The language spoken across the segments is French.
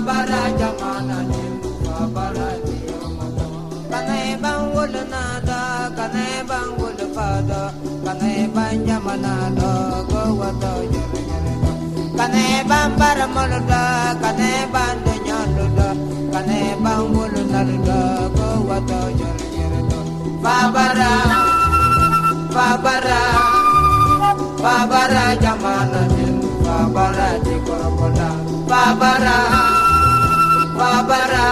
Babara jamana nimu babara diyomoto. Kanai bangul nada, kanai bangul pada, kanai banjamana do go wato jere jere do. Kanai bambar moluda, kanai bandu nyoluda, kanai bangul nalda go wato jere jere do. Babara, babara, babara jamana nimu babara di korokoda. Babara, babara,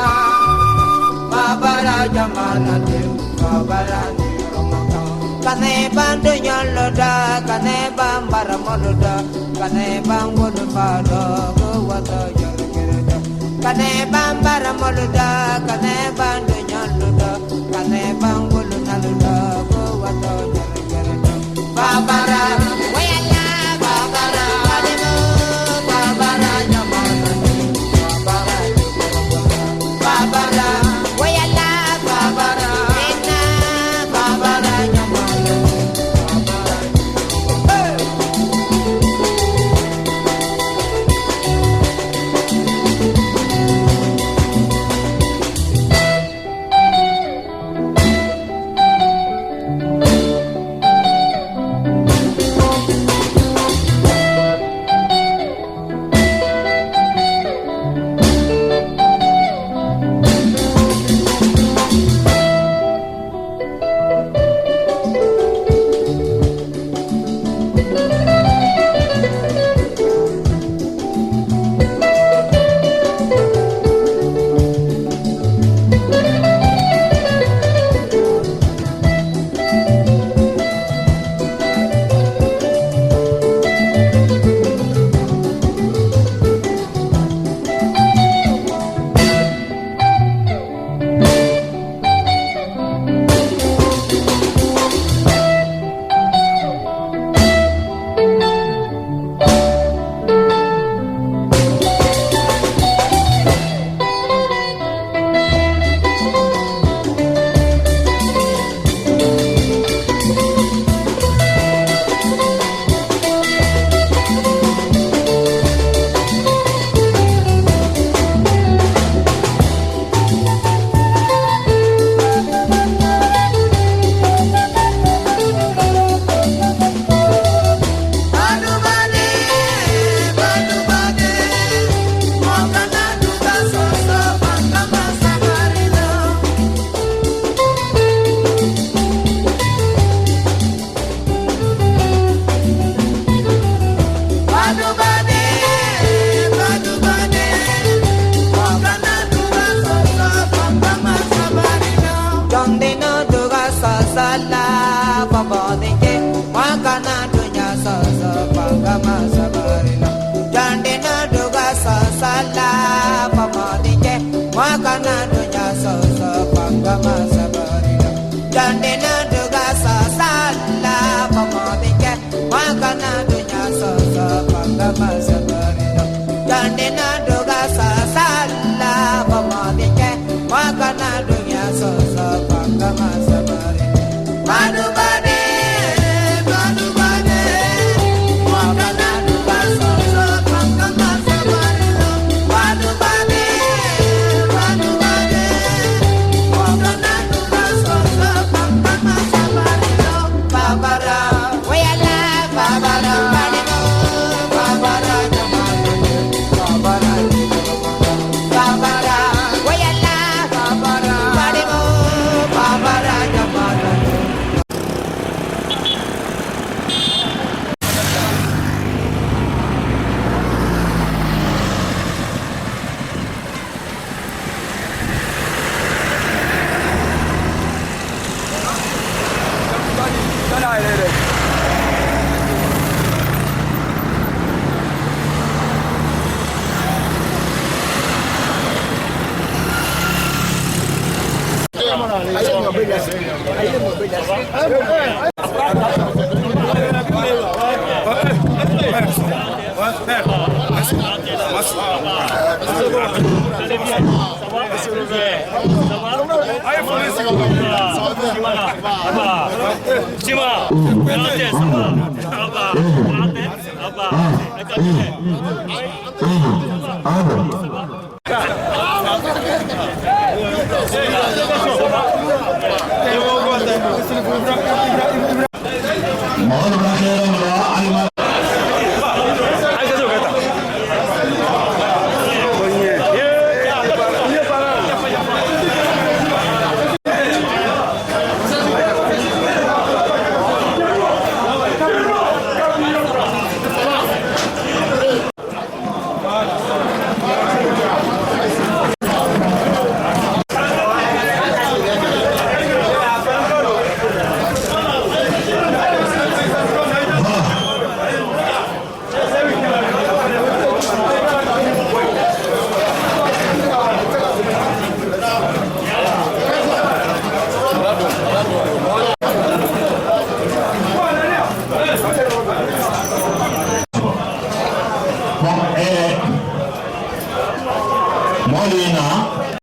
babara jamana nimu babara di romoto. Kane bandu nyoloda, kane bambar moluda, kane bangul pada go wato jere jere do. Kane bambar moluda, kane bandu nyoloda, kane bangul naluda go wato jere jere do. Babara, wayala babara, adimu babara jamana nimu babara di korokoda. Babara, wayala babara, ena babara jamana nimu babara di korokoda.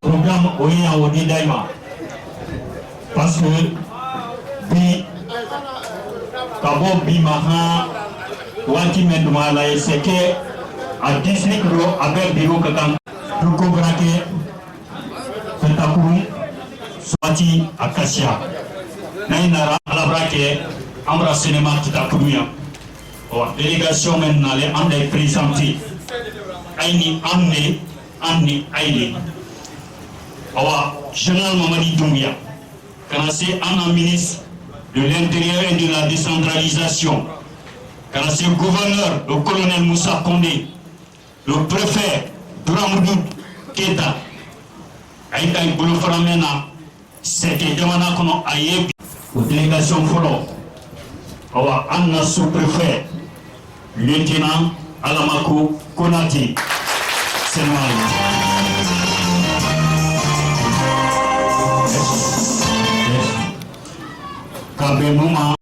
programme Oya Odi Daima. Parce que bi Kabo Bimaha Wati Mendumala c'est que à district avec bureau Kakam pour cobraquer Pentakuru Swati Akasia Nainara Alabrake Ambra Cinéma Kitakuruya. Délégation maintenant les Andé présentés Aini Amne Amni Aini Awa Général Mamadi Doumbia Kanase Anna ministre de l'Intérieur et de la décentralisation Kanase gouverneur le colonel Moussa Kondé le préfet Duramoudou Keta Aïta Ibolo Faramena c'était Jamana Kono Ayebi aux délégations Folo Awa Anna sous-préfet lieutenant Alamako Konati c'est mal. Kabenouma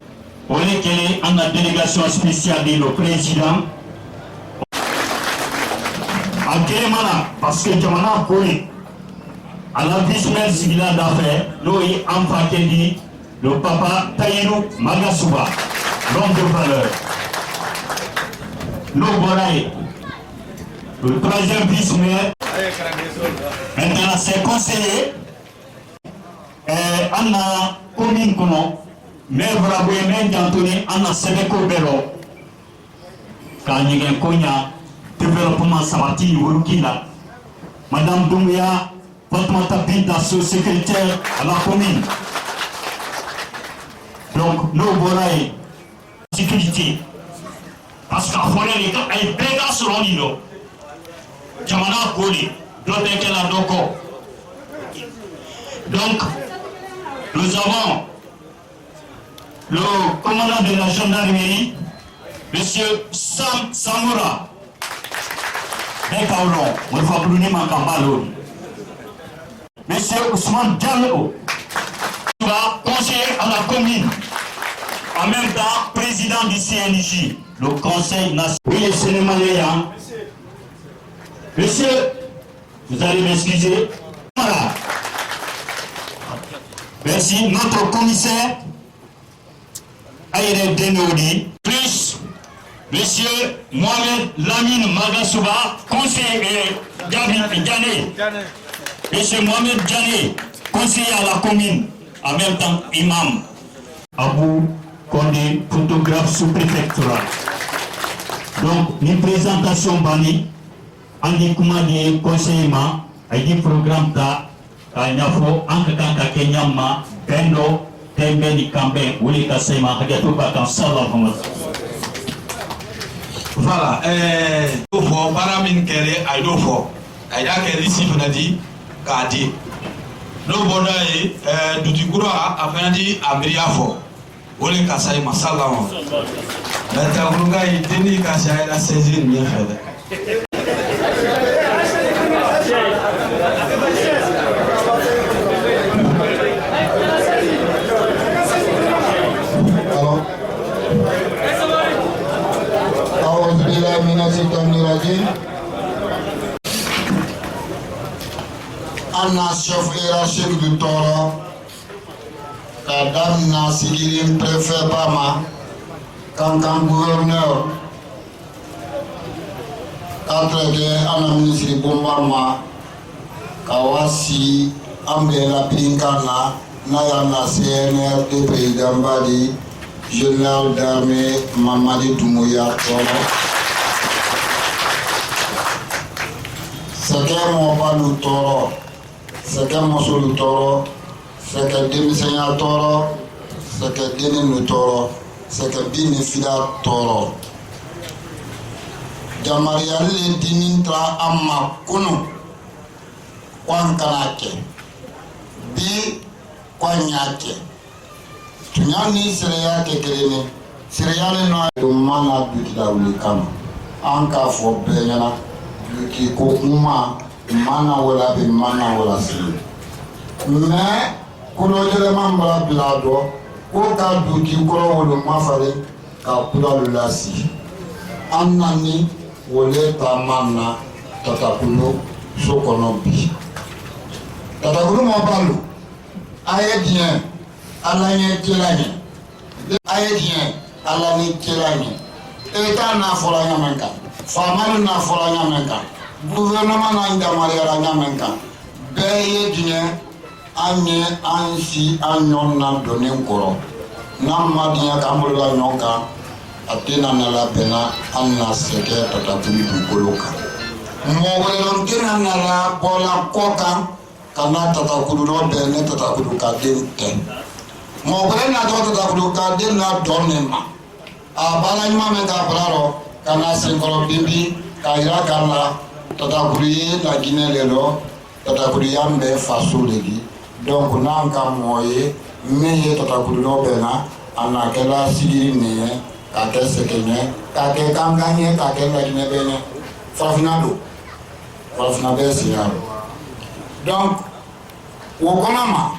on est quelle en la délégation spéciale de le président à Kélemana parce que Jamana Koli à la vice-maire civile d'affaires nous y empaqué dit le papa Taïnou Magasuba l'homme de valeur. Nous Boraï, le troisième vice-maire, maintenant c'est conseiller, Anna commune Kono, maire Braboué, maire d'Antoni, Anna Sebeko Bero, Kanyigen Konya, développement Sabati, Urukina, Madame Doumbia, Fatmata Binta, sous-secrétaire à la commune. Donc, nous Boraï, sécurité. Parce qu'à forêt les gars ay béga selon l'îlot Jamana Koli doit être là donc nous avons le commandant de la gendarmerie monsieur Sam Samoura Bekaolon on va brûler ma cambalo monsieur Ousmane Diallo conseiller à la commune en même temps président du CNJ le Conseil national. Oui, les Sénémaléens. Monsieur, vous allez m'excuser. Voilà. Merci. Notre commissaire, Aïre Denodi, plus Monsieur Mohamed Lamine Magasuba, conseiller Diané. Monsieur Mohamed Diané, conseiller à la commune, en même temps imam. Abou Kondé, photographe sous-préfectoral. Donc, une présentation bani, on dit comment dire conseillement, il dit programme ta, Kanyafo, Ankaka Kenyama, Bendo, Tembeni Kambe, Wuli Kasema, Hagato Bakan, Salah Hamad. Voilà, il faut Baramin Kere, il faut. Il y a quelqu'un ici qui a dit, Kadi. Nous avons dit, du coup, afin de dire, Abriafo. Wole kasai masala mo la tabrunga idini kasai la saisine bien fait alors أعوذ بالله من الشيطان الرجيم أنا chef hiérarchique du Toro Madame Nasigirim préfet Bama, Kankan gouverneur, Katrede Anna ministre Bombama, Kawasi, Ambela Pinkana, Nayana CNR de pays d'Ambadi, général d'armée Mamadi Doumbouya Toro. C'est qu'un mot pas le Toro, c'est qu'un mot sur le Toro. C'est que Demisenya Toro, c'est que Denis Toro, c'est que Bini Fida Toro. Jamariali Dinintra Amma Kunu, Kwankanake, Bi Kwanyake. Tunyani Serea Kekerene, Sereale no Mana Bukida Ulikama, Anka for Benyana, Buki Kokuma, Mana Wala Be Mana Wala Sili. Mais, Kuno Jeleman Blado, Oka Duki Kuro Wolo Mafari, Kapula Lulasi. Annani, Wole Tamana, Tatapulo, so kɔnɔ bi tatakulu ma balo a ye diɲɛ ala ɲɛ kira ɲɛ a ye diɲɛ ala ni kira ɲɛ eta n'a fɔra ɲamɛ kan faamali n'a fɔra ɲamɛ kan gouvernement n'a jamariyara ɲamɛ kan bɛɛ ye diɲɛ an ye an si an ɲɔgɔn na donnen kɔrɔ n'an ma diɲɛ k'an bolola ɲɔgɔn kan a tɛna na labɛnna an na sɛgɛ tatakulu dugukolo kan mɔgɔ wɛrɛ dɔn tɛna na bɔla kɔ kan ka n'a tatakulu dɔ bɛn ne tatakulu ka den tɛ mɔgɔ wɛrɛ natɔ tatakulu ka den na dɔn ne ma a baara ɲuman min k'a bara rɔ ka n'a senkɔrɔ binbi k'a yira k'a la tatakulu ye laginɛ de lɔ tatakulu y'an bɛɛ faso de di donc n'an ka mɔgɔ ye min ye tatakulu dɔ bɛn na a na kɛla sigiri nin ye k'a kɛ sɛgɛ ɲɛ k'a kɛ kankan ɲɛ k'a kɛ laginɛ bɛɛ ɲɛ farafinna don farafinna bɛɛ sigira don donc o kɔnɔ ma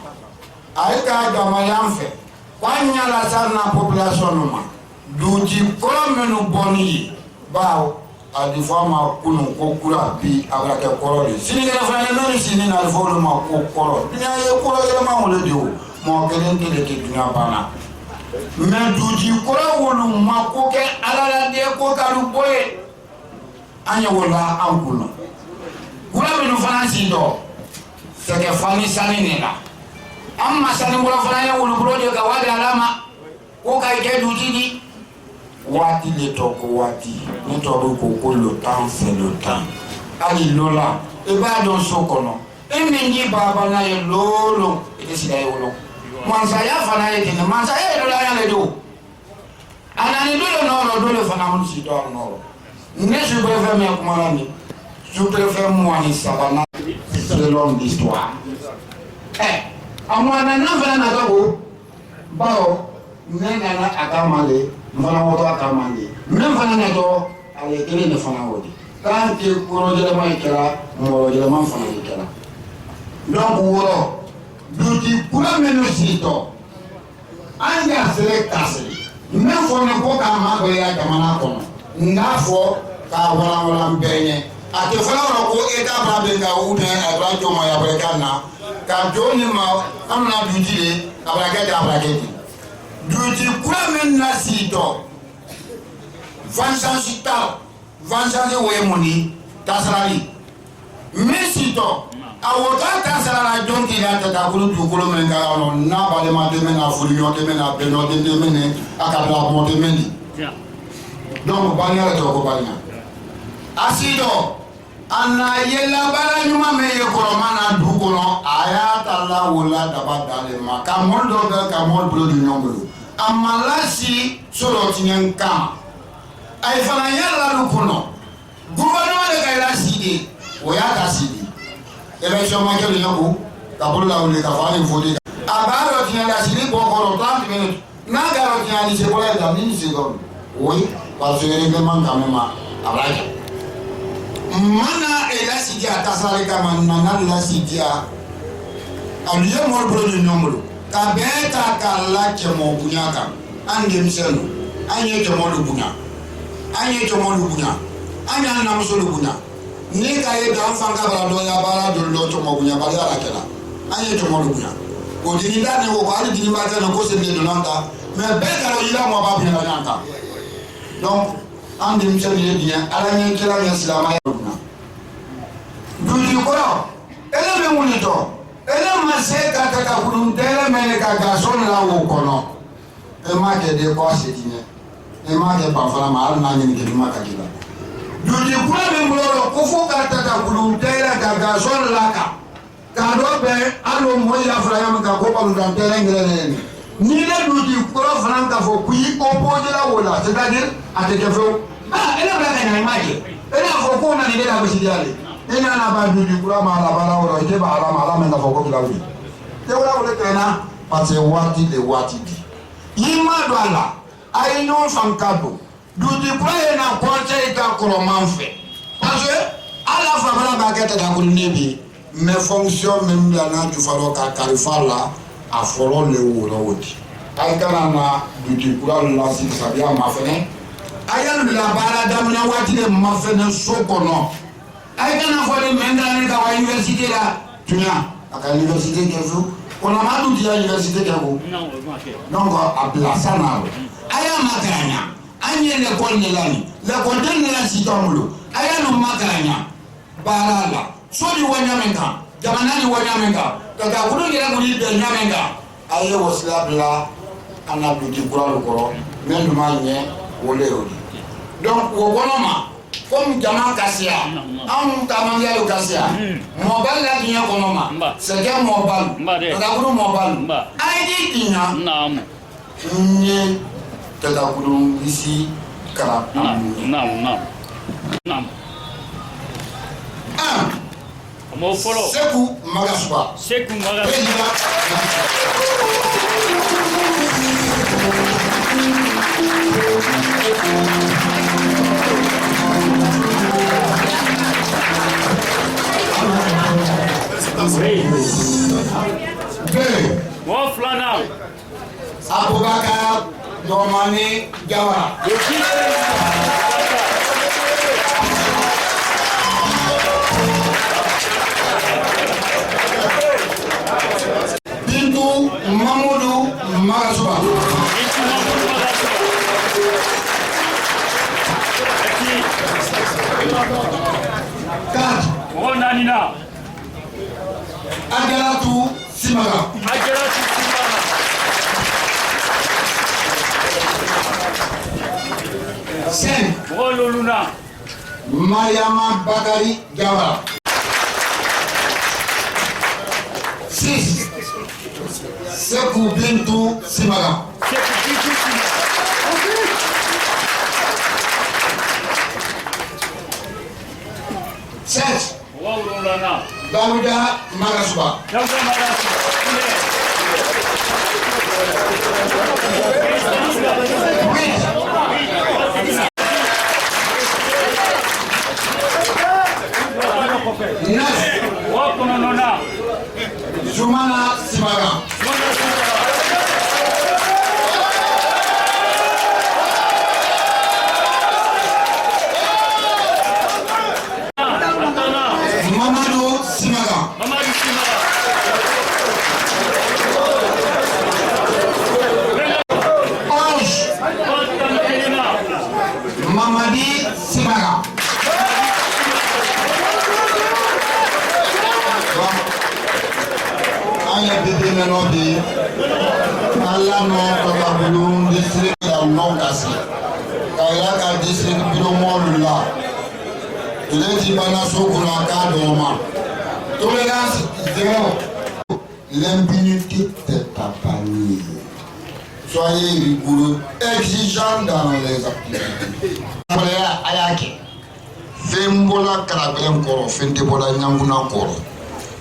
a ye k'a jamana fɛ k'an ɲala sa na population ma duuti kɔrɔ minnu bɔnni ye bawo a di fɔ a ma kunun ko kura bi a bɛ kɛ kɔrɔ de sinikɛnɛ fana ye n'olu sini na a bɛ fɔ olu ma ko kɔrɔ dunuya ye kɔrɔ yɛlɛma wolo de o mɔgɔ kelen tɛ de tɛ dunuya banna mɛ duuti kɔrɔ wolo ma ko kɛ ala la den ko ka lu bɔ ye an ye wolola an kun na kura minnu fana si dɔ sɛgɛ fani sanni de la an ma sanni bolo fana ye wolobolo de ka wari ala ma ko ka kɛ duuti di waati le tɔ ko waati ne tɔ bɛ ko le temps c'est le temps hali lola i b'a dɔn so kɔnɔ e min ji baba n'a ye lolo i tɛ sira ye wolo mansaya fana ye ten mansaya ye lolaya le do a nani dole nɔrɔ dole fana mun si dɔ a nɔrɔ ne sous-préfet min kuma la nin sous-préfet mugan ni sabanan selon l'histoire a mɔna n'a fana natɔ ko bawo ne nana a ka ma le n fana wɔtɔ a ka ma le min fana natɔ a ye kelen de fana o de k'an tɛ kɔrɔjɛlɛma in kɛra mɔgɔjɛlɛma fana de kɛra donc wɔrɔ duuti kura minnu sitɔ an y'a sere kasiri min fɔ ne ko k'a ma dɔ ya jamana kɔnɔ n k'a fɔ k'a walanwalan bɛɛ ɲɛ a tɛ fɔlɔ yɔrɔ ko eta fana bɛ ka u bɛn a b'a jɔ ma yabarika na ka jɔ ni ma an bɛna duuti de a bɛ kɛ ten a bɛ kɛ ten duuti kura min na sitɔ vengeance ta vengeance o ye mun ye tasarali min sitɔ a wotɔ tasarala jɔn k'i la tatakulu dugukolo min ka yɔrɔ n'a balima dɛmɛ n'a foliɲɔ dɛmɛ n'a bɛnɔ dɛmɛ ni a ka bila mɔ dɛmɛ ni donc baliya yɛrɛ tɔgɔ ko baliya a sitɔ a na yɛlɛ baara ɲuman min ye kɔrɔma na dugu kɔnɔ a y'a ta la wolola daba dalen ma ka mɔri dɔ bɛ ka mɔri bolo di ɲɔgɔn bolo a ma lasi so dɔ tiɲɛ kan a ye fana yɛlɛ lu kɔnɔ gouvernement de ka yɛlɛ si de o y'a ta si de élection ma kɛ ɲɛ ko ka bolo la wuli ka fɔ a ye voté a b'a dɔ tiɲɛ la sini bɔ kɔrɔ 30 minutes n'a ka dɔ tiɲɛ ni se bɔra ye la ni se dɔ oui parce que règlement quand même a b'a kɛ mana elasi di a tasarali kama nana lasi di a olu ye mɔri bolo di ɲɔgɔn bolo ka bɛɛ ta k'a la cɛmɔ bonya kan an denmisɛnninw an ye cɛmɔ de bonya an ye cɛmɔ de bonya an y'an namuso de bonya ni ka ye bi an fan ka bara dɔ ya baara dɔ dɔ cɛmɔ bonya bali ala kɛla an ye cɛmɔ de bonya o dini da ne ko ko hali dini b'a kɛ na ko se de donna ta mais bɛɛ ka dɔ yira mɔ b'a bonya ɲɔgɔn kan donc an denmisɛnnin ye diɲɛ ala ɲɛ kira ɲɛ silamaya bonya duuti kɔrɔ ele bɛ mun de tɔ ele ma se ka tatakulu tɛrɛ mɛn ka gaso la wo kɔnɔ e m'a kɛ de kɔ se diɲɛ e m'a kɛ banfana ma hali n'a ɲininka ma ka k'i la duuti kura min bolo rɔ ko fo ka tatakulu tɛrɛ ka gaso la kan k'a dɔ bɛn hali o mɔgɔ yafara ya min kan ko balontan tɛrɛ ngɛrɛ ni ne duuti kura fana ka fɔ k'i opposé la o la c'est à dire a tɛ kɛ fewu ele bɛ ka ɲɛ i m'a kɛ ele y'a fɔ ko na nin de la gosi diya de e nana ba duuti kura ma la baara wɔrɔ i tɛ ba ala ma ala min ka fɔ ko bila wuli tɛ wula wuli kɛnɛ parce que waati de waati di i ma don a la a ye ɲɔgɔn fan ka don duuti kura ye na conseil ka kɔrɔman fɛ parce que ala fanfɛla b'a kɛ tatakulu ne bi mais fonction min bila n'a jufalɔ ka kalifa la a fɔlɔ le wolo o di a ye kana na duuti kura la sisabiya ma fɛnɛ a ye labaara daminɛ waati de ma fɛnɛ so kɔnɔ a ye n'a pas de main dans la université là. Tu n'as à l'université quelque chose. On a mal tout dit à l'université quelque chose. Donc, à placer là. Aya makaranya. Anye l'école de l'année. L'école de l'année si tombe. Aya no makaranya. Barala. So di wanyamenga. Jamana di wanyamenga. Kaka kudu ngira kudi de nyamenga. Aya wasla bla. Ana biti kura lokoro. Men manye ole ole. Donc, au bonhomme. Comme Jama Kassia, on Kamangia Kassia, Mobile la Guinea Conoma, c'est un mobile, Tadakuru mobile. I did Nam, Tadakuru ici, Kara. Nam. Sekou Magaswa. Sekou Magaswa. Waflana Abubakar Domani Jawara. Bintu Mamoudou Magasuba. Nanina Ajaratu Simaga. Sen Luna Mariama Bakari Jawara. 6 Sekou Bintu Simaga. 7 Dawuda Magasuba. Jumana Simaga. Mamadou Simaga. Mamadi Simaga. Aya bébé Nanobi, Allah non Kababulum, district non Kassi. Kayaka district Bidomolula. Il est dit Banaso Kunaka Doma. Tolérance zéro. L'impunité est apparue. Soyez rigoureux, exigeants dans les activités. Ayake. Fembola Karabem Koro, Fentebola Nyanguna Koro.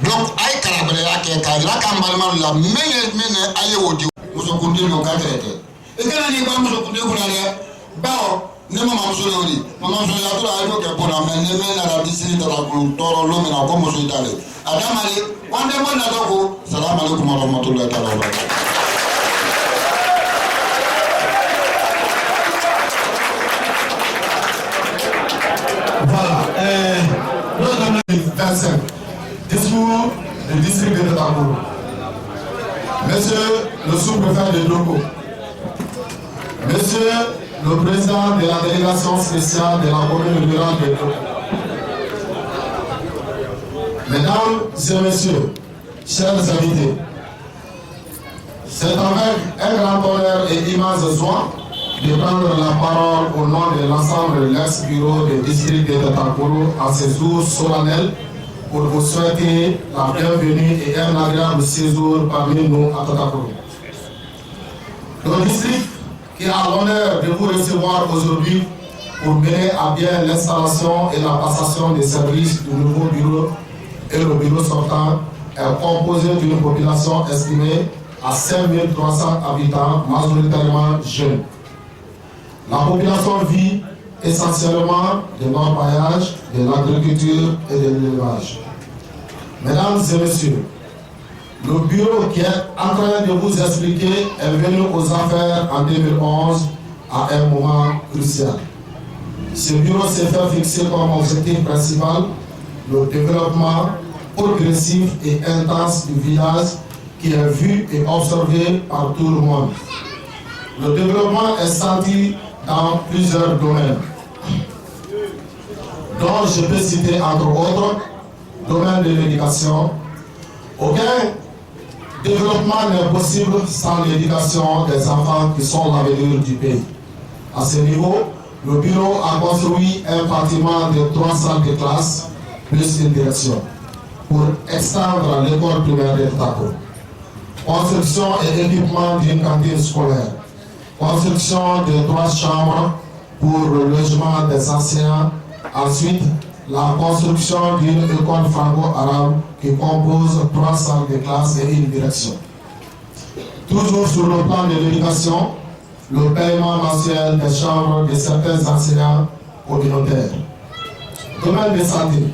Donc, aïe Karabaya Kayla Kambalman la mene aïe audio. Musokundi no Katrete. Et quand on dit pas Musokundi Kulare, Bao, Nema Mamsoli, Mamsoli, I pour la main, à la district de la Toro, l'homme et la Commotion Italie. Adamali, one day one ago, Salam alaikum wa rahmatullahi wa barakatuh. Voilà, 2025, discours du district de Tabourou. Monsieur le sous-préfet de Doko, Monsieur le président de la délégation spéciale de la commune rurale de Doko, Mesdames et Messieurs, chers invités, c'est avec un grand honneur et immense joie de prendre la parole au nom de l'ensemble de l'ex-bureau du district de Tatakoro en ces jours solennels pour vous souhaiter la bienvenue et un agréable séjour parmi nous à Tatakoro. Le district qui a l'honneur de vous recevoir aujourd'hui pour mener à bien l'installation et la passation des services du nouveau bureau et le bureau sortant est composé d'une population estimée à 5300 habitants, majoritairement jeunes. La population vit essentiellement de l'orpaillage, de l'agriculture et de l'élevage. Mesdames et messieurs, le bureau qui est en train de vous expliquer est venu aux affaires en 2011 à un moment crucial. Ce bureau s'est fait fixer comme objectif principal le développement progressif et intense du village qui est vu et observé par tout le monde. Le développement est senti dans plusieurs domaines, dont je peux citer entre autres domaine de l'éducation. Aucun développement n'est possible sans l'éducation des enfants qui sont l'avenir du pays. À ce niveau, le bureau a construit un bâtiment de 3 salles de classe plus une direction pour extendre l'école primaire de Tako. Construction et équipement d'une cantine scolaire. Construction de 3 chambres pour le logement des anciens. Ensuite, la construction d'une école franco-arabe qui compose 3 salles de classe et une direction. Toujours sur le plan de l'éducation, le paiement mensuel des chambres de certains enseignants communautaires. Domaine de santé.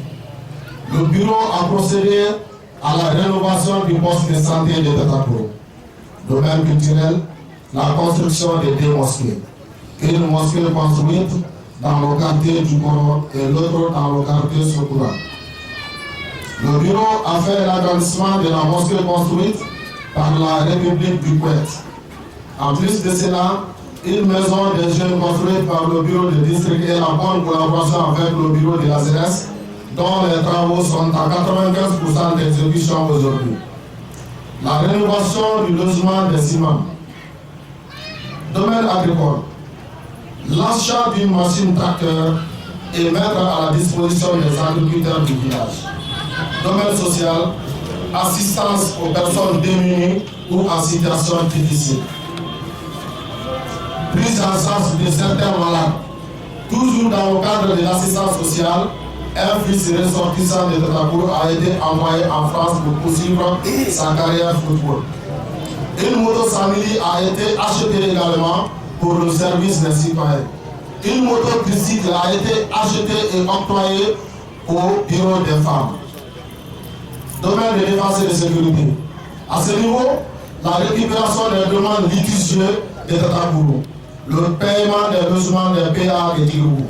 Le bureau a procédé à la rénovation du poste de santé de Tatakoro. Domaine culturel, la construction de 2 mosquées. Une mosquée construite dans le quartier du Koro et l'autre dans le quartier Sokura. Le bureau a fait l'agrandissement de la mosquée construite par la République du Kuwait. En plus de cela, une maison des jeunes construite par le bureau de district et la bonne collaboration avec le bureau de la CNS, dont les travaux sont à 95% d'exécution aujourd'hui. La rénovation du logement des imams. Domaine agricole. L'achat d'une machine tracteur et mettre à la disposition des agriculteurs du village. Domaine social. Assistance aux personnes démunies ou en situation difficile. Prise en charge de certains malades. Toujours dans le cadre de l'assistance sociale, un fils ressortissant de Tatakoro a été envoyé en France pour poursuivre sa carrière football. Une moto Samili a été achetée également pour le service des citoyens. Une moto tricycle a été achetée et octroyée au bureau des femmes. Domaine de défense et de sécurité. À ce niveau, la récupération des demandes litigieuses de Tatakoro, le paiement des logements des PA de Tirou.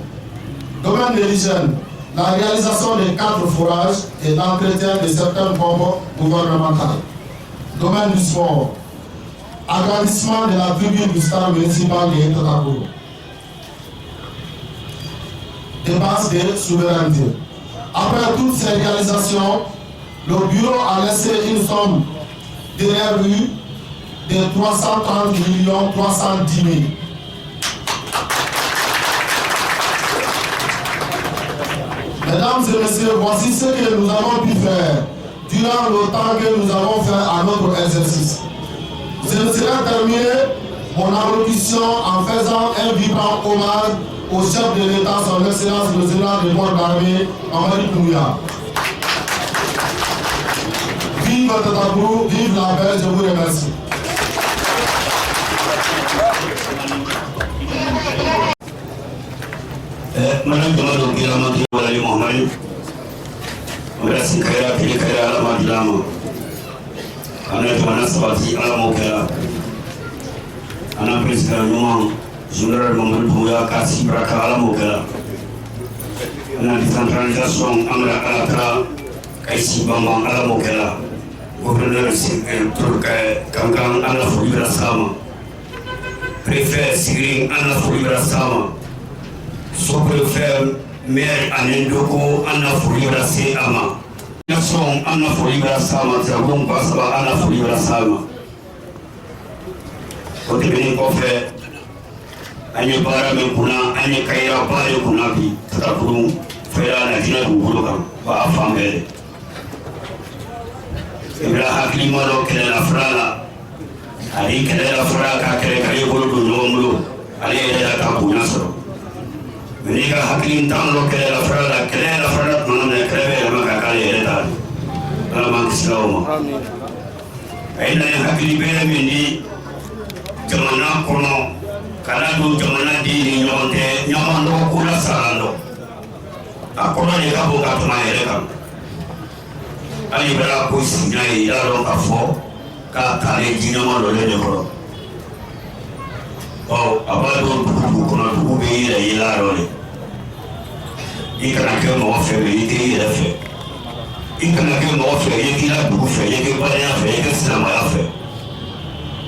Domaine de l'hygiène, la réalisation des 4 forages et l'entretien de certaines pompes gouvernementales. Domaine du sport, agrandissement de la tribune du stade municipal de Tatakoro. Dépenses de souveraineté. Après toutes ces réalisations, le bureau a laissé une somme derrière lui de 330 310 000. Mesdames et messieurs, voici ce que nous avons pu faire durant le temps que nous avons fait à notre exercice. Je ne serai terminé mon allocution en faisant un vibrant hommage au chef de l'État, son Excellence le général de corps d'armée, Amari Kouya. Vive Tatakoro, vive la paix, je vous remercie. Madame Tomado Kiramati Wali Mohamed, merci Kaya Kaya Alamadilama, Annette Manasabati Alamokela, Anna Président Nouan, Général Mamadou Bouya Kassi Braka Alamokela, Anna décentralisation Amra Alatra, Kaisi Bambam Alamokela, Gouverneur Turc Kankan Anna Foulibra Sama, Préfet Sigring Anna Foulibra Sama, sous-préfet maire Anendoko Anna Foulibra Se Ama, Nation Anna Foulibra Sama, Tiagum Basaba Anna Foulibra Sama. Côté Bénin Kofé, Agne Bara Menkuna, Agne Kaira Bare Kunabi, Tatakuru, Fera Nadina Gugulokam, Ba Afambele. Ibra Haklimalo Kelela Frala, Ali Kelela Fraka Kere Bolo Nomulo, Ali Eda Kapunasro. Meniga hakilim tan lo Kelela Frala, Manam Kreve, Makakali Eda, Alaman Sloma. Aina Hakili Bele Mindi, Jamana Kono, Kanadu Jamana Di, Yonte, Yamando Kula Salando. Akona Yabo Katuma Erekam. Ali Bela Pusi Nai Yaro Kafo, Katale Jinama Lole. Oh, Abado Kuna Tubi, Yilaro. Il can accueillir mon frère, il était fait. i kana kɛ mɔgɔ fɛ i ye k'i la dugu fɛ i ye kɛ badenya fɛ i ye kɛ silamɛya fɛ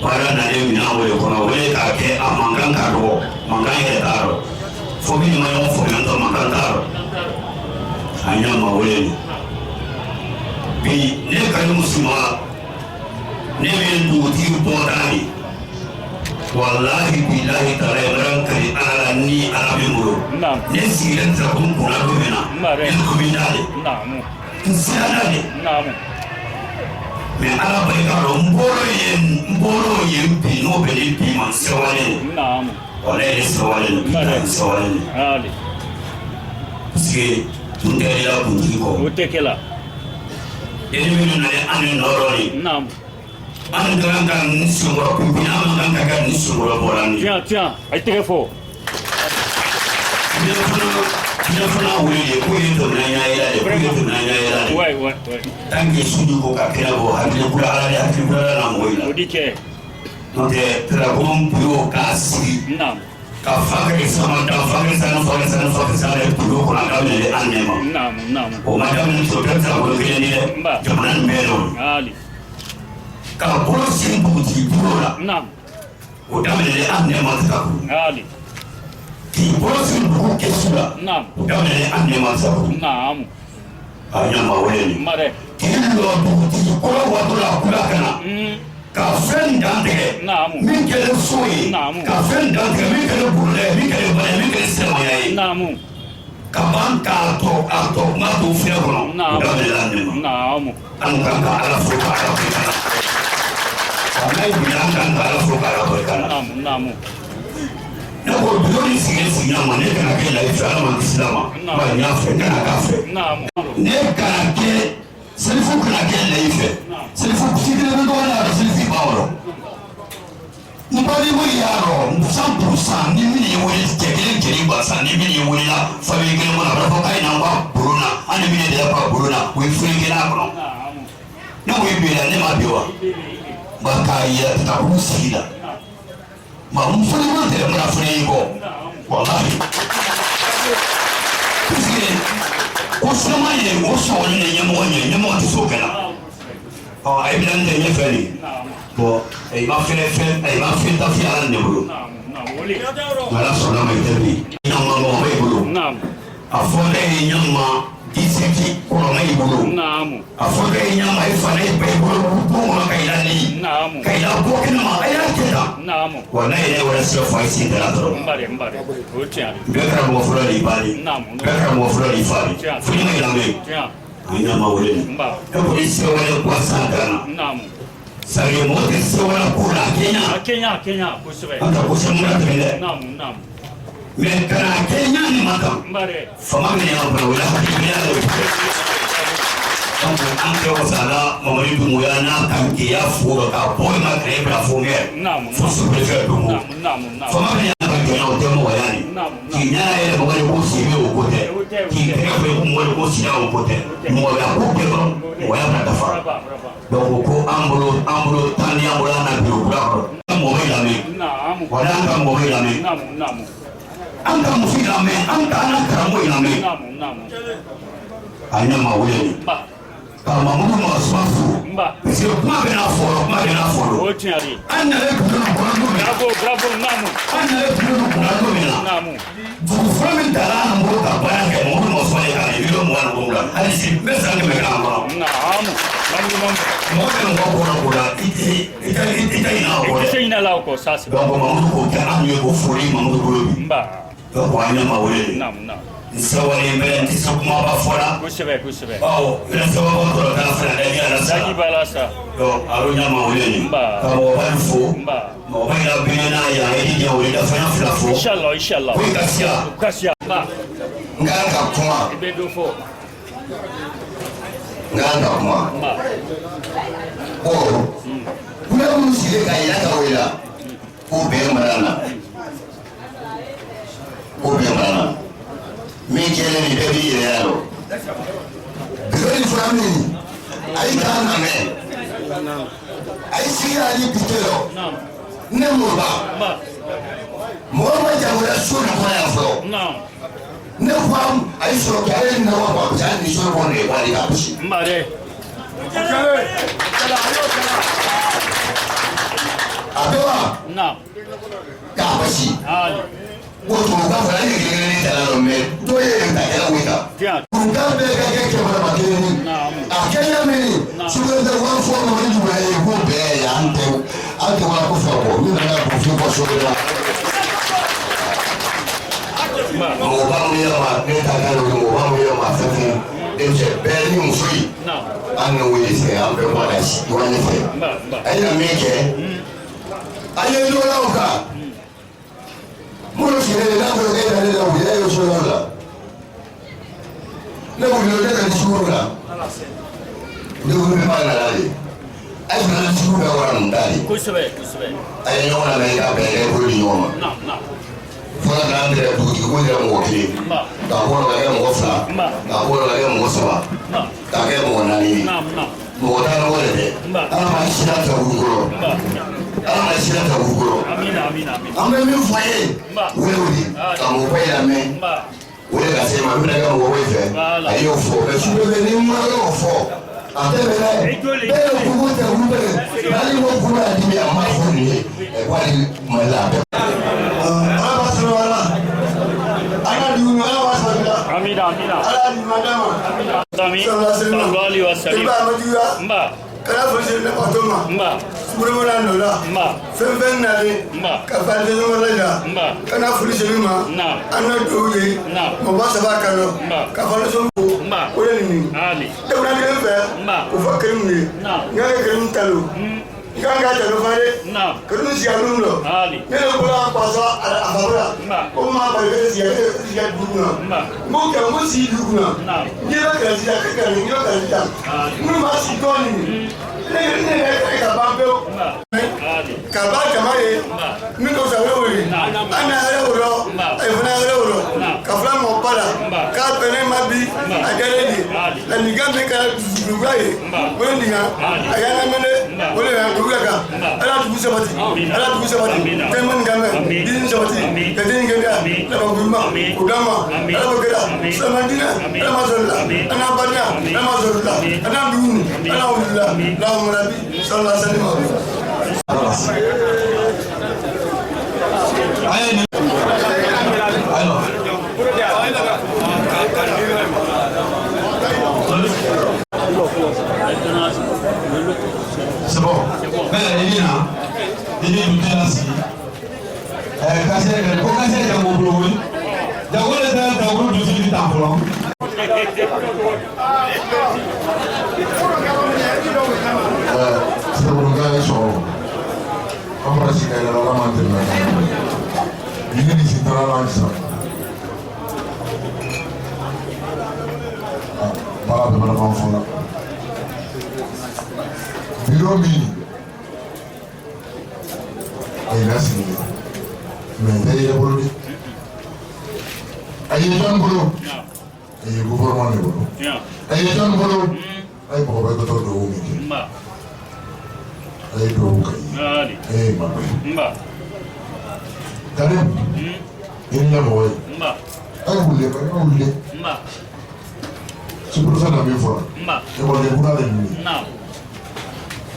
baara nalen minɛn wele kɔnɔ wele k'a kɛ a mankan ka dɔgɔ mankan yɛrɛ t'a dɔn fo bɛ ɲɔgɔn ɲɔgɔn faamuya tɔ mankan t'a dɔn a ɲa ma wele ni bi ne ka ni musuma ne bɛ dugutigi bɔda de wallahi billahi taala yaran kari ala ni ala bɛ bolo ne sigilen tɛ kun kunna don min na ne ko bɛ n'ale n sera n'ale mais ala barika dɔn n bɔr'o ye bi n'o bɛ ne bi ma sewale wala yɛrɛ sewale ni bi ta sewale ni parce que tun tɛ yɛrɛ kuntigi kɔ o tɛ kɛla e ni minnu nana an ni nɔrɔ ni an kan ka nin sɔrɔ kun bi an kan ka nin sɔrɔ bɔra ni tiɲɛ a tɛgɛ fɔ ne fana wele ko ye dɔnniya yɛrɛ de ko ye dɔnniya yɛrɛ de tant que suju ko ka kira bɔ hakili kura ala de hakili kura la mɔgɔ la o di kɛ n'o tɛ dragon bureau k'a sigi ka fakɛ sama da fakɛ sana de bureau kɔnɔ ka minɛ an ɲɛ ma o ma daminɛ so bɛɛ tɛ bolo kelen ni dɛ jamana nin bɛɛ nɔ ka bolo sigi dugutigi bureau la o daminɛ an ɲɛ ma tɛ ka kun k'i bolo sigi dugu kɛsu la o daminɛ an ɲɛ ma tɛ ka kun a ɲɛ ma wele ni k'i lɔ dugutigi kɔrɔ wato la kula ka na ka fɛn dantigɛ min kɛra so ye ka fɛn dantigɛ min kɛra burula ye min kɛra bana ye min kɛra silamɛya ye ka ban k'a tɔ kuma to fiɲɛ kɔnɔ o daminɛ an ɲɛ ma an kan ka ala fo ka ala barika la n'a ye bi an kan ka ala fo ka ala barika la ne ko bureau ni sigi ma ne kana kɛ layi fɛ ala ma kisi la ma ba n y'a fɛ n kana k'a fɛ ne kana kɛ selifu kana kɛ layi fɛ selifu sigilen bɛ dɔgɔ la selifu b'a wɔrɔ n ba ni wuli y'a rɔ 100% ni min ye wele cɛ kelen jeli gansan ni min ye wele la famille kelen kɔnɔ a b'a fɔ k'a ye n'an ba bolo na an ni min ye dɛsɛ ba bolo na o ye fɛn kelen a kɔnɔ ne ko e bi la ne ma bi wa nka k'a yɛrɛ ta k'u sigi la ma n fana ma tɛrɛ mana fana y'i kɔ walahi puisque ko sema ye o sɔgɔli ni ɲɛmɔgɔ tɛ s'o kɛ la a ye bila n tɛ ɲɛfɛ de bon i ma fɛn ta fi ala ne bolo ala sɔnna ma i tɛ bi ɲama mɔgɔ b'i bolo a fɔ ne ye ɲama disiki kɔrɔma y'i bolo a fɔ ne ye ɲama i fana ye bɛɛ i bolo bon kɔnɔ ka i la ni ka i la bɔ kɛnɛma a y'a kɛ tan wa n'a ye ne wɛrɛ sira fɔ a ye sin tɛ la dɔrɔn bɛɛ kɛra mɔgɔ fɔlɔ de i ba de bɛɛ kɛra mɔgɔ fɔlɔ de i fa de fo ni ma yɛlɛma ye a ɲama wele ni e ko ni sira wɛrɛ kɔ san gana sari mɔgɔ tɛ sira wɛrɛ ko la a kɛɲa an ta ko sɛmuna tɛmɛ dɛ mais kana kɛɲa ni ma kan fama min y'an fana o la hakilina de donc an tɛ wasala mamadu dungoya n'a kan k'i y'a fo ka bɔ i ma kɛlɛ bila fo kɛ fo sous-préfet dongo fama min y'an ka jɔnya o tɛ mɔgɔya ni k'i ɲɛ yɛrɛ mɔgɔ de ko sibi o ko tɛ k'i tɛgɛ fɛ mɔgɔ de ko sida o ko tɛ mɔgɔya ko kɛ dɔrɔn mɔgɔya bɛna dafa donc ko an bolo tan ni an bolo an na bi o kura kɔrɔ an mɔgɔ bɛ lamɛn wala an ka mɔgɔ bɛ lamɛn an ka muso lamɛn an ka an ka karamɔgɔ lamɛn a ɲɛ ma wele ni ka mamadu ma sɔn fo parce que kuma bɛ n'a fɔlɔ an nana bulon kɔnɔ don min na an nana bulon kɔnɔ don min na dugu fɔlɔ min dara an bolo ka baara kɛ mamadu ma sɔn ye ka nin million 27 hali si n bɛ san 100 kɛ an kɔnɔ mɔgɔ bɛ mɔgɔ kɔnɔ ko la i tɛ ɲinɛ o kɔ dɛ donc mamadu k'o kɛ an ye ko foli mamadu bolo bi donc a ɲɛ ma wele ni n sewalen bɛ n tɛ se kumaba fɔla bawo n bɛ sababu sɔrɔ k'a fana dɛ yala sa donc a y'o ɲɛ ma wele ni ka mɔgɔba in fo mɔgɔba in labɛn n'a ye a ye ni ɲɛ wele da fɛn fila fo ko i ka siya n kan ka kuma n kan ka kuma kuma minnu sigilen ka yira ka wele la ko bɛn mara na min kɛlen ni bɛɛ b'i yɛrɛ y'a dɔn bureau ni fana min a y'i kan lamɛn a y'i sigi a ni bute lɔ ne mɔba mɔgɔ ma jagoya so nin kɔnɔ yan fɔlɔ ne fam ay so kare na wa ba ta ni so ko ne wa ni ka bushi mbare abewa na ka bushi ali woto ka fa ni ni ta la me to ye ta ka wita tiens ka be ka ke ba ma ke ni a ke ya me ni su be da wa fo mo ni ba e ko be ya ante a ke wa ko fa ko ni na ko fi ko so da mo ba mo ya ma ne ta ka lo mo ba mo ya ma fa fi e je be ni mo fi an no we se am be ma da shi wa ni fe ai na me ke aye do la o ka mo lo se le na ko e da le da o ya yo so la ne ko lo da ni su la ne ko me ma la le ai na ni su da wa na ndali kusebe ai no na me ka be le ko ni yo ma na fana ka andere buti ko ni mo ke ka ko la ke mo fa ka ko la ke mo so ka ke mo na ni mo da no le de ala ma shi da ta buguro ala ma shi da ta buguro amina ame mi faye wewe ka mo fa ya me wewe ka se ma mi da ka mo we fe ayo fo be su be ni mo lo fo ate be la be lo bugu te bu be ali mo bu la di mi ama fo ni e kwa ni mo la be amina Tami Tangwali wa Salim Mba kana fo se le patoma Mba suburo la no la Mba fen na le Mba ka fa de no la ja Mba kana fo se le ma na ana do ye na mo ba sa ba ka no ka fa le so ko Mba o le ni ali de na le fe Mba ko fa krim ni na ngale krim talo nganga ta no fa le na krim si alu no ali ne le ko la pa sa afabra Mba ko ma ba le si ya du na Mba mo ka mo si du na na ni la ka si ya ka ni yo ka si ya mo ma si do ni ne ka ba be Mba ali kaba kamaye mi ko sa wewe ana hele woro e funa hele woro ka fula mo pala ka pene mabi agere di la ni gambe ka duga ye wo ni ga aya na mele wo le na duga ka ala dugu sabati ke man gambe din sabati ke din genda la ba gumma udama ala ba gera samandina ala ma zolla ana banya ala ma zolla ana dunu ala wulila la murabi sallallahu alaihi wasallam c'est bon. Mais il y a une menace. Casser dans mon boulot. D'abord, les gens d'abord du fil d'emploi. C'est pour gars sur. On va se faire la main de la. Il est ici dans la langue ça. Voilà, de mon enfant là. Bureau mini. Et là, c'est. Mais il y a des boulot. Il y a des boulot. Il y a des gouvernements de boulot. Il y a des boulot. Il y a des boulot de boulot. Ay do kay ali ma Mba Karim il la moy Mba ay wulle Mba c'est pour ça na mi fora Mba e ko le bura le ni na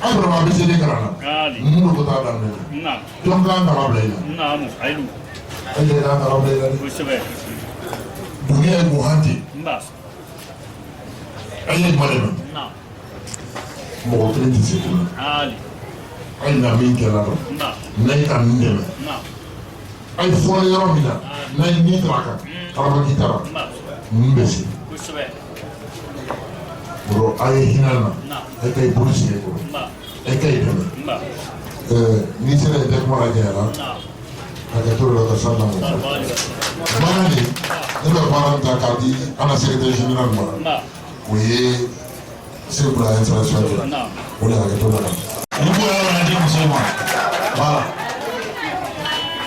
ay vraiment bi c'est karana ali mu ko ta dan ne na donc la na rabla na mu ailu ay le na rabla ni kusebe dunia ko hanti Mba ay le male na mo ko trenti secondes ali ay na min kala do Mba nay kan ndeme na ay fo yoro mi na nay ni traka araba gitara Mba mbesi kusebe bro ay hinana na ay kay polisi ko Mba ay kay deme Mba ni sere de ko la jera na aka to la sala mo Tangwali mana ni ne be para ta ka di ana secrétaire général mo Mba oui c'est pour la internationale na on a que to la Nous pouvons dire musulman. voilà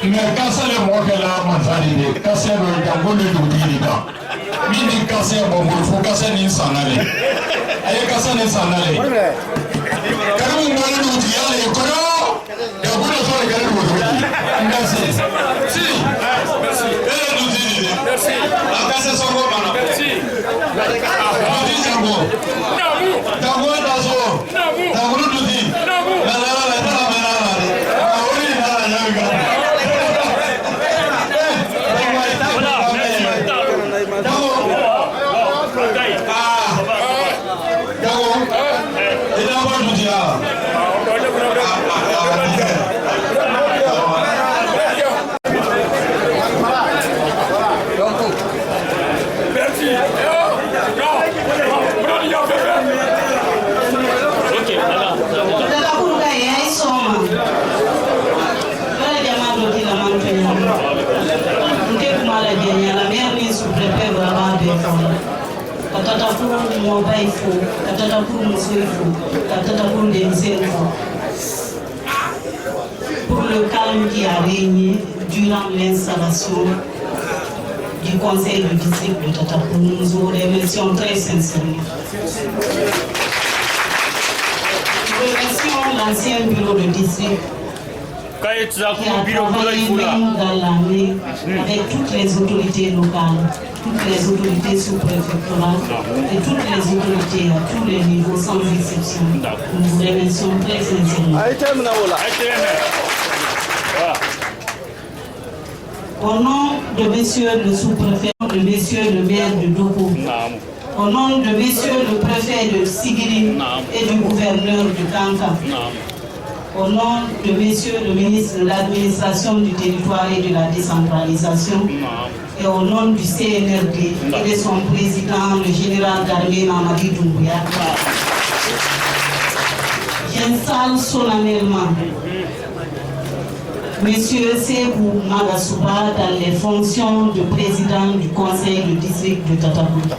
mais kasa le mo ke la manzali de kasa le da ko le do di da Mini kasa bon fo kasa ni sanale. Aye kasa ni sanale. Kamu ngale du ti ale ko no. Ya ko so le gale du. Merci. Si. Du ti. Merci. Merci. Pour le calme qui a régné durant l'installation du conseil du district de Tatapour, nous vous remercions très sincèrement. Nous remercions l'ancien bureau de district qui a travaillé même dans l'année avec toutes les autorités locales, toutes les autorités sous-préfectorales et toutes les autorités à tous les niveaux sans exception. Nous vous remercions très sincèrement. Au nom de monsieur le sous-préfet, de monsieur le maire de Doko, au nom de monsieur le préfet de Sigiri et du gouverneur de Kanka, au nom de monsieur le ministre de l'administration du territoire et de la décentralisation, et au nom du CNRD et de son président, le général d'armée Mamadi Doumbouya, j'installe solennellement monsieur Sebou Magasouba dans les fonctions de président du conseil du district de Tatapour.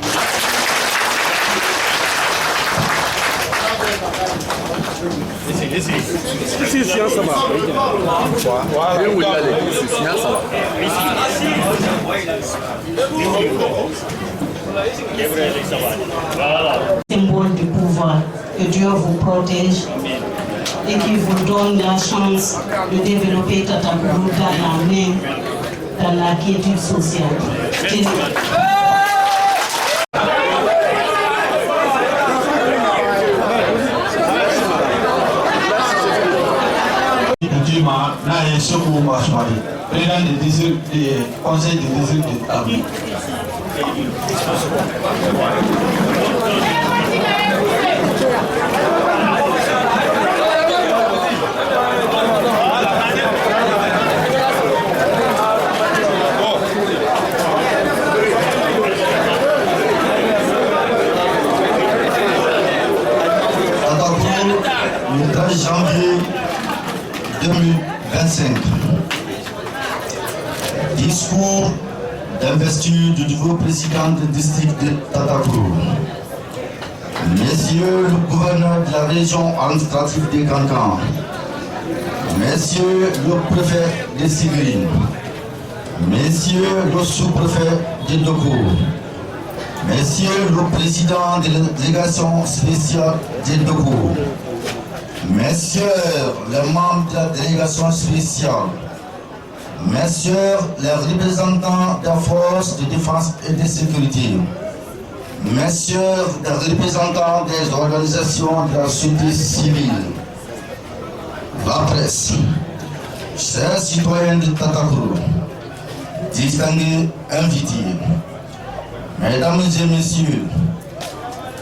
Symbole du pouvoir, que Dieu vous protège et qui vous donne la chance de développer Tatapour dans la main, dans la quiétude sociale. Président du conseil du district de Tatapour. Le 13 janvier 2025. Discours d'investiture du nouveau président du district de Tatapour. Messieurs le gouverneur de la région administrative de Kankan, Messieurs le préfet de Sigiri, Messieurs le sous-préfet de Doko, Messieurs le président de la délégation spéciale de Doko, Messieurs les membres de la délégation spéciale, Messieurs les représentants des forces de défense et de sécurité, Messieurs les représentants des organisations de la société civile, la presse, chers citoyens de Tatapour, distingués invités, Mesdames et Messieurs,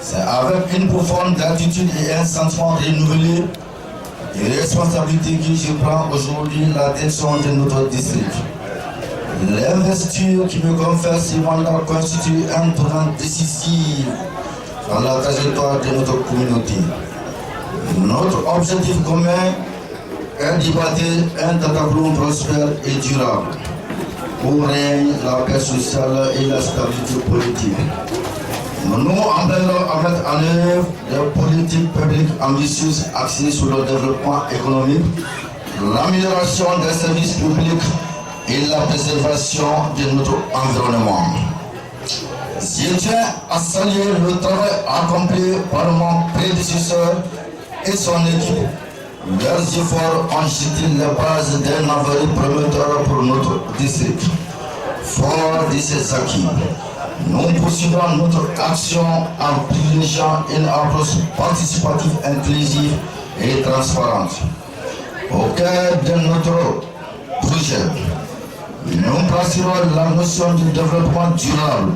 c'est avec une profonde gratitude et un sentiment renouvelé de responsabilité que je prends aujourd'hui la direction de notre district. L'investiture qui me confère ce mandat constitue un tournant décisif dans la trajectoire de notre communauté. Notre objectif commun est de bâtir un Tatapour prospère et durable, où règne la paix sociale et la stabilité politique. Nous employons à mettre en œuvre des politiques publiques ambitieuses axées sur le développement économique, l'amélioration des services publics et la préservation de notre environnement. Je tiens à saluer le travail accompli par mon prédécesseur et son équipe. Leurs efforts ont jeté les bases d'un avenir prometteur pour notre district. Fort de ces acquis, nous poursuivons notre action en privilégiant une approche participative, inclusive et transparente. Au cœur de notre projet, nous placerons la notion du développement durable.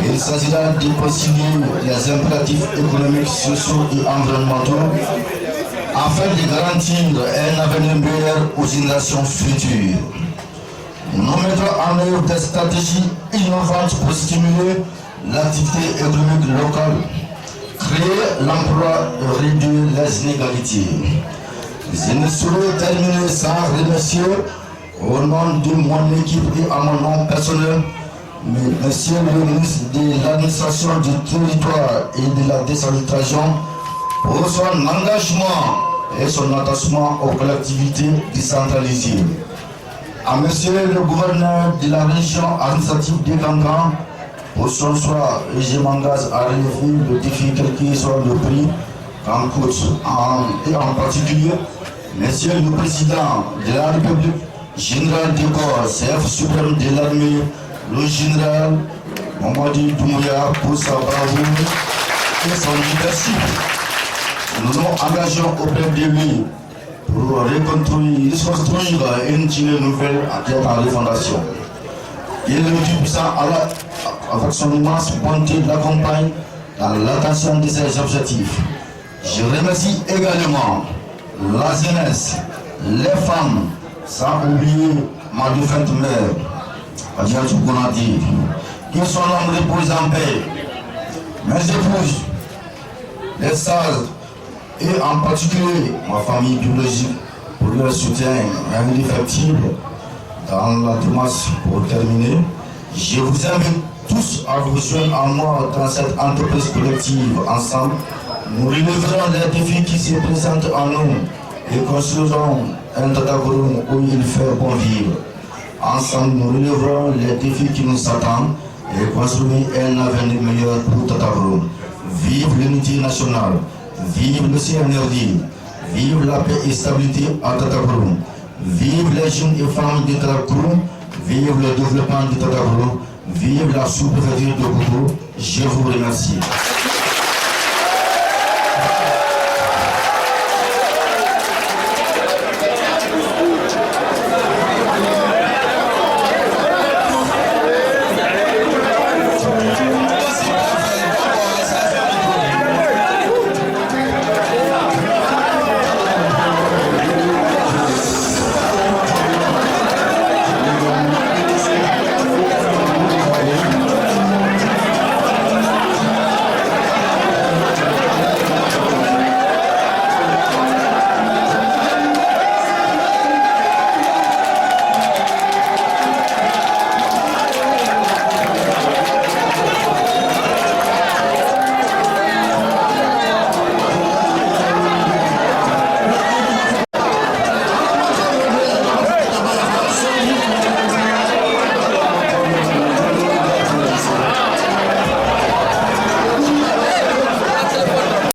Il s'agira de concilier les impératifs économiques, sociaux et environnementaux afin de garantir un avenir meilleur aux générations futures. Nous mettrons en œuvre des stratégies innovantes pour stimuler l'activité économique locale, créer l'emploi et réduire les inégalités. Je ne saurais terminer sans remercier au nom de mon équipe et à mon nom personnel, Monsieur le ministre de l'administration du territoire et de la décentralisation pour son engagement et son attachement aux collectivités décentralisées. À Monsieur le gouverneur de la région administrative de Kankan pour son choix, et je m'engage à relever le défi quel qu'il soit le prix en coûte, et en particulier Monsieur le président de la République, général de corps, chef suprême de l'armée, le général Mamadi Doumbouya pour sa bravoure et son leadership. Nous nous engageons auprès de lui pour reconstruire une Guinée nouvelle qui est en refondation. Il est le puissant avec son immense bonté l'accompagne dans l'attention de ses objectifs. Je remercie également la jeunesse, les femmes, sans oublier ma défunte mère, Adjatou Gounadi, que son âme repose en paix. Mes épouses, les sages, et en particulier ma famille biologique, pour leur soutien indéfectible dans la démarche. Pour terminer, je vous invite tous à vous joindre à moi dans cette entreprise collective. Ensemble, nous relèverons les défis qui se présentent à nous et construirons un Tatagourou où il fait bon vivre. Ensemble, nous relèverons les défis qui nous attendent et construire un avenir meilleur pour Tatagourou. Vive l'unité nationale, vive le CNRD, vive la paix et stabilité à Tatagourou, vive les jeunes et femmes de Tatagourou, vive le développement de Tatagourou, vive la sous-préfecture de Gourou. Je vous remercie.